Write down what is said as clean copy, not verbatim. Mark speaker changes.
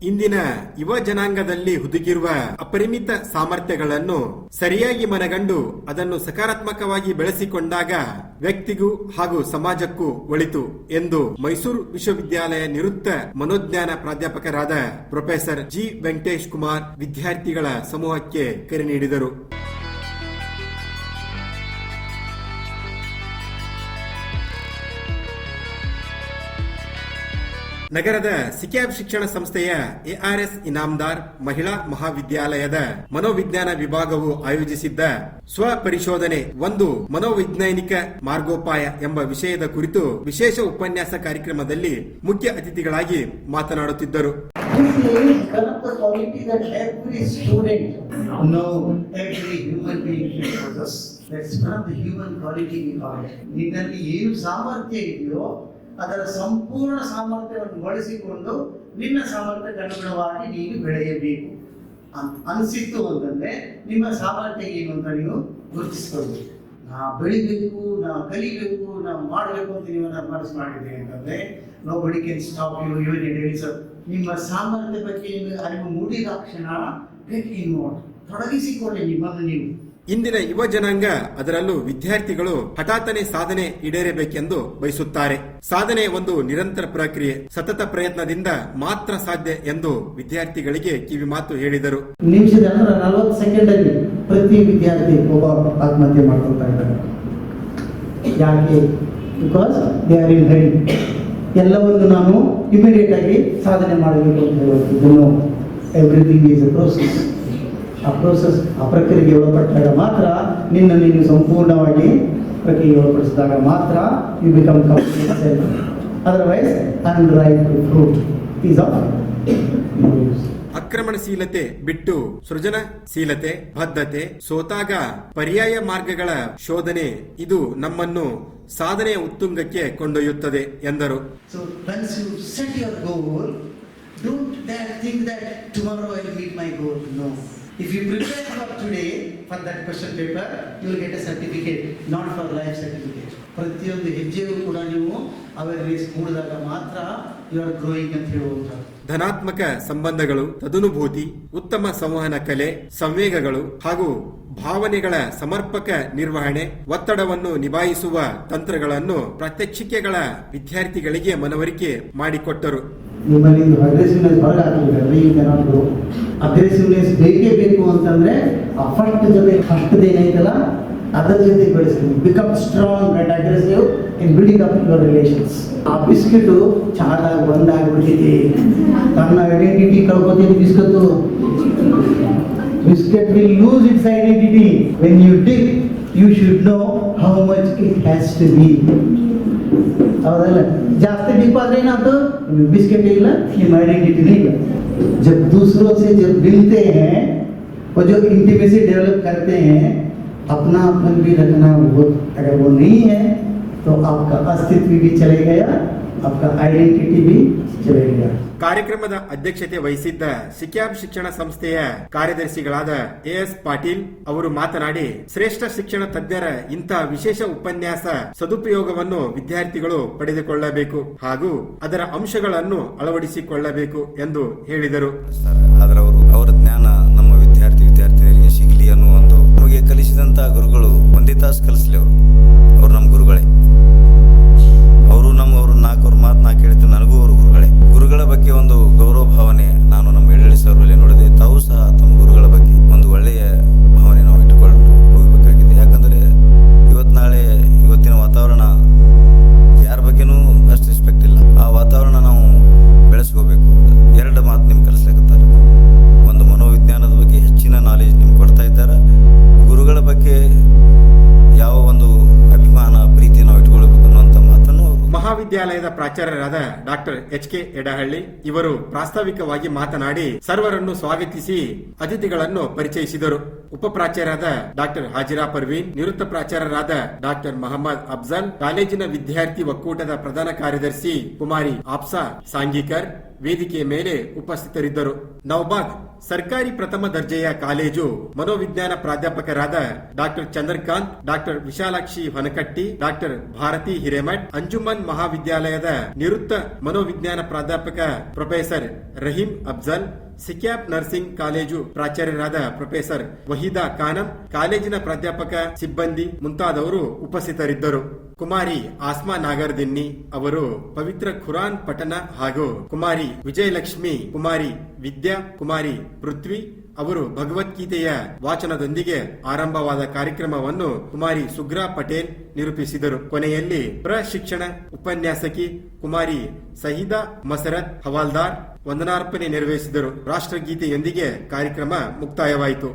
Speaker 1: ಇಂದಿನ ಯುವ ಜನಾಂಗದಲ್ಲಿ ಹುದುಗಿರುವ ಅಪರಿಮಿತ ಸಾಮರ್ಥ್ಯಗಳನ್ನು ಸರಿಯಾಗಿ ಮನಗಂಡು ಅದನ್ನು ಸಕಾರಾತ್ಮಕವಾಗಿ ಬೆಳೆಸಿಕೊಂಡಾಗ ವ್ಯಕ್ತಿಗೂ ಹಾಗೂ ಸಮಾಜಕ್ಕೂ ಒಳಿತು ಎಂದು ಮೈಸೂರು ವಿಶ್ವವಿದ್ಯಾಲಯ ನಿವೃತ್ತ ಮನೋಜ್ಞಾನ ಪ್ರಾಧ್ಯಾಪಕರಾದ ಪ್ರೊಫೆಸರ್ ಜಿ ವೆಂಕಟೇಶ್ ಕುಮಾರ್ ವಿದ್ಯಾರ್ಥಿಗಳ ಸಮೂಹಕ್ಕೆ ಕರೆ ನೀಡಿದರು. ನಗರದ ಸಿಕ್ಯಾಬ್ ಶಿಕ್ಷಣ ಸಂಸ್ಥೆಯ ಎಆರ್ಎಸ್ ಇನಾಮದಾರ್ ಮಹಿಳಾ ಮಹಾವಿದ್ಯಾಲಯದ ಮನೋವಿಜ್ಞಾನ ವಿಭಾಗವು ಆಯೋಜಿಸಿದ್ದ ಸ್ವಪರಿಶೋಧನೆ ಒಂದು ಮನೋವೈಜ್ಞಾನಿಕ ಮಾರ್ಗೋಪಾಯ ಎಂಬ ವಿಷಯದ ಕುರಿತು ವಿಶೇಷ ಉಪನ್ಯಾಸ ಕಾರ್ಯಕ್ರಮದಲ್ಲಿ ಮುಖ್ಯ ಅತಿಥಿಗಳಾಗಿ ಮಾತನಾಡುತ್ತಿದ್ದರು.
Speaker 2: ನಿನ್ನಲ್ಲಿ ಏನು ಸಾಮರ್ಥ್ಯ ಇದೆಯೋ ಅದರ ಸಂಪೂರ್ಣ ಸಾಮರ್ಥ್ಯವನ್ನು ಬಳಸಿಕೊಂಡು ನಿನ್ನ ಸಾಮರ್ಥ್ಯಕ್ಕೆ ಅನುಗುಣವಾಗಿ ನೀನು ಬೆಳೆಯಬೇಕು ಅಂತ ಅನಿಸಿತ್ತು ಅಂತಂದ್ರೆ ನಿಮ್ಮ ಸಾಮರ್ಥ್ಯ ಏನು ಅಂತ ನೀವು ಗುರುತಿಸ್ಕೊಳ್ಬೇಕು. ನಾ ಬೆಳಿಬೇಕು, ನಾ ಕಲಿಬೇಕು, ನಾವು ಮಾಡಬೇಕು ಅಂತ ನೀವು ಮನಸ್ಸು ಮಾಡಿದ್ರಿ ಅಂತಂದ್ರೆ nobody can stop you even in days. ನಿಮ್ಮ ಸಾಮರ್ಥ್ಯ ಬಗ್ಗೆ ಅರಿವು ಮೂಡಿದ ಕ್ಷಣ ಗೆಟ್ ಇನ್ವಾಲ್ವ್ಡ್, ತೊಡಗಿಸಿಕೊಳ್ಳಿ ನಿಮ್ಮನ್ನು ನೀವು.
Speaker 1: ಇಂದಿನ ಯುವ ಜನಾಂಗ ಅದರಲ್ಲೂ ವಿದ್ಯಾರ್ಥಿಗಳು ಹಠಾತ್ತನೆ ಸಾಧನೆ ಈಡೇರಬೇಕೆಂದು ಬಯಸುತ್ತಾರೆ. ಸಾಧನೆ ಒಂದು ನಿರಂತರ ಪ್ರಕ್ರಿಯೆ, ಸತತ ಪ್ರಯತ್ನದಿಂದ ಮಾತ್ರ ಸಾಧ್ಯ ಎಂದು ವಿದ್ಯಾರ್ಥಿಗಳಿಗೆ ಕಿವಿ ಮಾತು ಹೇಳಿದರು.
Speaker 2: ನಿಮಿಷದ 40 ಸೆಕೆಂಡ್ ಅಲ್ಲಿ ಪ್ರತಿ ವಿದ್ಯಾರ್ಥಿ ಒಬ್ಬ ಆತ್ಮಹತ್ಯೆ ಮಾಡ್ಕೊಳ್ತಾ ಇದ್ದಾರೆ. ಯಾಕೆ? Because they are in hurry. ಎಲ್ಲವನ್ನು ನಾನು ಇಮಿಡಿಯೇಟ್ ಆಗಿ ಸಾಧನೆ ಮಾಡಬೇಕು ಅಂತ ಹೇಳುತ್ತಿದ್ದನು. Everything is a process. ಆ ಪ್ರೋಸೆಸ್, ಆ ಪ್ರಕ್ರಿಯೆಗೆ ಒಳಪಟ್ಟಾಗ ಮಾತ್ರ ನೀನು ಸಂಪೂರ್ಣವಾಗಿ ಪ್ರಕ್ರಿಯೆಗೆ ಒಳಪಡಿಸಿದಾಗ ಮಾತ್ರ you become complete self. Otherwise unripe fruit is of use.
Speaker 1: ಆಕ್ರಮಣಶೀಲತೆ ಬಿಟ್ಟು ಸೃಜನಶೀಲತೆ, ಬದ್ಧತೆ, ಸೋತಾಗ ಪರ್ಯಾಯ ಮಾರ್ಗಗಳ ಶೋಧನೆ, ಇದು ನಮ್ಮನ್ನು ಸಾಧನೆಯ ಉತ್ತುಂಗಕ್ಕೆ ಕೊಂಡೊಯ್ಯುತ್ತದೆ ಎಂದರು.
Speaker 2: So once you set your goal, don't think that tomorrow I will meet my goal. No. If you prepare for today for that question paper, you will get a certificate, not for life certificate. ಪ್ರತಿಯೊಂದು ಹೆಜ್ಜೆಯೂ ಕೂಡ ನೀವು awareness ಮೂಡಿದಾಗ ಮಾತ್ರ you are growing ಅಂತ ಹೇಳುವಂಥದ್ದು.
Speaker 1: ಧನಾತ್ಮಕ ಸಂಬಂಧಗಳು, ತದನುಭೂತಿ, ಉತ್ತಮ ಸಂವಹನ ಕಲೆ, ಸಂವೇಗಗಳು ಹಾಗೂ ಭಾವನೆಗಳ ಸಮರ್ಪಕ ನಿರ್ವಹಣೆ, ಒತ್ತಡವನ್ನು ನಿಭಾಯಿಸುವ ತಂತ್ರಗಳನ್ನು ಪ್ರಾತ್ಯಕ್ಷಿಕೆಗಳ ವಿದ್ಯಾರ್ಥಿಗಳಿಗೆ ಮನವರಿಕೆ ಮಾಡಿಕೊಟ್ಟರು.
Speaker 2: ನಿಮ್ಮಲ್ಲಿ ಅಗ್ರೆಸಿವ್ನೆಸ್ ಹೊರಗೆ ಹಾಕಲಿಲ್ಲ. ಈಗ ಏನಾದ್ರು ಅಗ್ರೆಸಿವ್ನೆಸ್ ಬೇಕೇ ಬೇಕು ಅಂತಂದ್ರೆ ಆ ಫಸ್ಟ್ ಏನೈತಲ್ಲ ಅದರ ಜೊತೆ ಬೆಳೆಸ್ತೀನಿ. Become strong and aggressive in building up your relations. ಆ ಬಿಸ್ಕೆಟ್ ಚಾದಾಗ ಬಂದಾಗ್ಬಿಟ್ಟಿದೆ, ತನ್ನ ಐಡೆಂಟಿಟಿ ಕಳ್ಕೊತೀನಿ. Biscuit will lose its identity. When you dig you should know how much it has to be. ಹೌದಲ್ಲ? ಜಾಸ್ತಿ ಡೀಪ್ ಆದ್ರೆ ಏನಾಯ್ತು, बिस्किट ಇಲ್ಲ, ನಿಮ್ಮ ಐಡೆಂಟಿಟಿ ಇಲ್ಲ. जब दूसरों से जब मिलते हैं और जो इंटीमेसी डेवलप करते हैं, अपनापन भी रखना, वो अगर वो नहीं है तो आपका अस्तित्व भी चले गया, आपका ಐಡೆಂಟಿಟಿ भी चले गया.
Speaker 1: ಕಾರ್ಯಕ್ರಮದ ಅಧ್ಯಕ್ಷತೆ ವಹಿಸಿದ್ದ ಸಿಕ್ಯಾಬ್ ಶಿಕ್ಷಣ ಸಂಸ್ಥೆಯ ಕಾರ್ಯದರ್ಶಿಗಳಾದ ಎಎಸ್ ಪಾಟೀಲ್ ಅವರು ಮಾತನಾಡಿ, ಶ್ರೇಷ್ಠ ಶಿಕ್ಷಣ ತಜ್ಞರ ಇಂತಹ ವಿಶೇಷ ಉಪನ್ಯಾಸ ಸದುಪಯೋಗವನ್ನು ವಿದ್ಯಾರ್ಥಿಗಳು ಪಡೆದುಕೊಳ್ಳಬೇಕು ಹಾಗೂ ಅದರ ಅಂಶಗಳನ್ನು ಅಳವಡಿಸಿಕೊಳ್ಳಬೇಕು ಎಂದು ಹೇಳಿದರು.
Speaker 3: ಅವರ ಜ್ಞಾನ ನಮ್ಮ ವಿದ್ಯಾರ್ಥಿನಿಯರಿಗೆ ಸಿಗಲಿ ಅನ್ನೋ ಒಂದು ನಮಗೆ ಕಲಿಸಿದಂತ ಗುರುಗಳು ಒಂದೇ ತಾಸು ಕಲಿಸಲಿ. ಅವರು ನಮ್ಮ ಗುರುಗಳೇ. ಅವರು ನಾಲ್ಕವ್ರ ಮಾತು ನಾ ಕೇಳ್ತೀನಿ, ನನಗೂ ಅವರು ಗುರುಗಳ ಬಗ್ಗೆ ಒಂದು ಗೌರವ ಭಾವನೆ ನಾನು ನಮ್ಮ ಎಳ್ಳಳ್ಳಿ ಸರ್ವಲ್ಲಿ ನೋಡಿದೆ. ತಾವು ಸಹ ತಮ್ಮ ಗುರುಗಳ ಬಗ್ಗೆ ಒಂದು ಒಳ್ಳೆಯ ಭಾವನೆ ನಾವು ಇಟ್ಟುಕೊಂಡು ಹೋಗಬೇಕಾಗಿದೆ. ಯಾಕಂದರೆ ಇವತ್ತಿನ ವಾತಾವರಣ ಯಾರ ಬಗ್ಗೆನೂ ಅಷ್ಟು ರೆಸ್ಪೆಕ್ಟ್ ಇಲ್ಲ. ಆ ವಾತಾವರಣ ನಾವು ಬೆಳೆಸ್ಕೋಬೇಕು. ಎರಡು ಮಾತು ನಿಮ್ಗೆ ಕಲಿಸ್ಲಿಕ್ಕತ್ತಾರೆ. ಒಂದು ಮನೋವಿಜ್ಞಾನದ ಬಗ್ಗೆ ಹೆಚ್ಚಿನ ನಾಲೆಜ್ ನಿಮ್ಗೆ ಕೊಡ್ತಾ ಇದ್ದಾರೆ. ಗುರುಗಳ ಬಗ್ಗೆ ಯಾವ ಒಂದು ಅಭಿಮಾನ, ಪ್ರೀತಿ ನಾವು ಇಟ್ಕೊಳ್ಬೇಕು ಅನ್ನುವಂಥ ಮಾತನ್ನು
Speaker 1: ಮಹಾವಿದ್ಯಾಲಯದ ಪ್ರಾಚಾರ್ಯರಾದ ಡಾಕ್ಟರ್ ಎಚ್.ಕೆ. ಎಡಹಳ್ಳಿ ಇವರು ಪ್ರಾಸ್ತಾವಿಕವಾಗಿ ಮಾತನಾಡಿ ಸರ್ವರನ್ನು ಸ್ವಾಗತಿಸಿ ಅತಿಥಿಗಳನ್ನು ಪರಿಚಯಿಸಿದರು. ಉಪ ಪ್ರಾಚಾರ್ಯರಾದ ಡಾಕ್ಟರ್ ಹಾಜಿರಾ ಪರ್ವೀನ್, ನಿವೃತ್ತ ಪ್ರಾಚಾರ್ಯರಾದ ಡಾಕ್ಟರ್ ಮೊಹಮ್ಮದ್ ಅಫ್ಜಲ್, ಕಾಲೇಜಿನ ವಿದ್ಯಾರ್ಥಿ ಒಕ್ಕೂಟದ ಪ್ರಧಾನ ಕಾರ್ಯದರ್ಶಿ ಕುಮಾರಿ ಆಪ್ಸಾ ಸಾಂಗೀಕರ್ ವೇದಿಕೆಯ ಮೇಲೆ ಉಪಸ್ಥಿತರಿದ್ದರು. ನೌಬಾದ್ ಸರ್ಕಾರಿ ಪ್ರಥಮ ದರ್ಜೆಯ ಕಾಲೇಜು ಮನೋವಿಜ್ಞಾನ ಪ್ರಾಧ್ಯಾಪಕರಾದ doctor Chandrakant, doctor Vishalakshi Honakatti, doctor Bharati Hiremath, Anjuman ಮಹಾವಿದ್ಯಾಲಯದ ಪ್ರೌಢಶಾಲೆಯಾದ ನಿವೃತ್ತ ಮನೋವಿಜ್ಞಾನ ಪ್ರಾಧ್ಯಾಪಕ ಪ್ರೊಫೆಸರ್ ರಹೀಂ ಅಫ್ಜಲ್, ಸಿಕ್ಯಾಪ್ ನರ್ಸಿಂಗ್ ಕಾಲೇಜು ಪ್ರಾಚಾರ್ಯರಾದ ಪ್ರೊಫೆಸರ್ ವಹೀದಾ ಖಾನಂ, ಕಾಲೇಜಿನ ಪ್ರಾಧ್ಯಾಪಕ, ಸಿಬ್ಬಂದಿ ಮುಂತಾದವರು ಉಪಸ್ಥಿತರಿದ್ದರು. ಕುಮಾರಿ ಆಸ್ಮಾ ನಾಗರ್ದಿನ್ನಿ ಅವರು ಪವಿತ್ರ ಖುರಾನ್ ಪಠನ ಹಾಗೂ ಕುಮಾರಿ ವಿಜಯಲಕ್ಷ್ಮಿ, ಕುಮಾರಿ ವಿದ್ಯಾ, ಕುಮಾರಿ ಪೃಥ್ವಿ ಅವರು ಭಗವದ್ಗೀತೆಯ ವಾಚನದೊಂದಿಗೆ ಆರಂಭವಾದ ಕಾರ್ಯಕ್ರಮವನ್ನು ಕುಮಾರಿ ಸುಗ್ರಾ ಪಟೇಲ್ ನಿರೂಪಿಸಿದರು. ಕೊನೆಯಲ್ಲಿ ಪ್ರಶಿಕ್ಷಣ ಉಪನ್ಯಾಸಕಿ ಕುಮಾರಿ ಸಹಿದಾ ಮಸರತ್ ಹವಾಲ್ದಾರ್ ವಂದನಾರ್ಪಣೆ ನೆರವೇರಿಸಿದರು. ರಾಷ್ಟ್ರಗೀತೆಯೊಂದಿಗೆ ಕಾರ್ಯಕ್ರಮ ಮುಕ್ತಾಯವಾಯಿತು.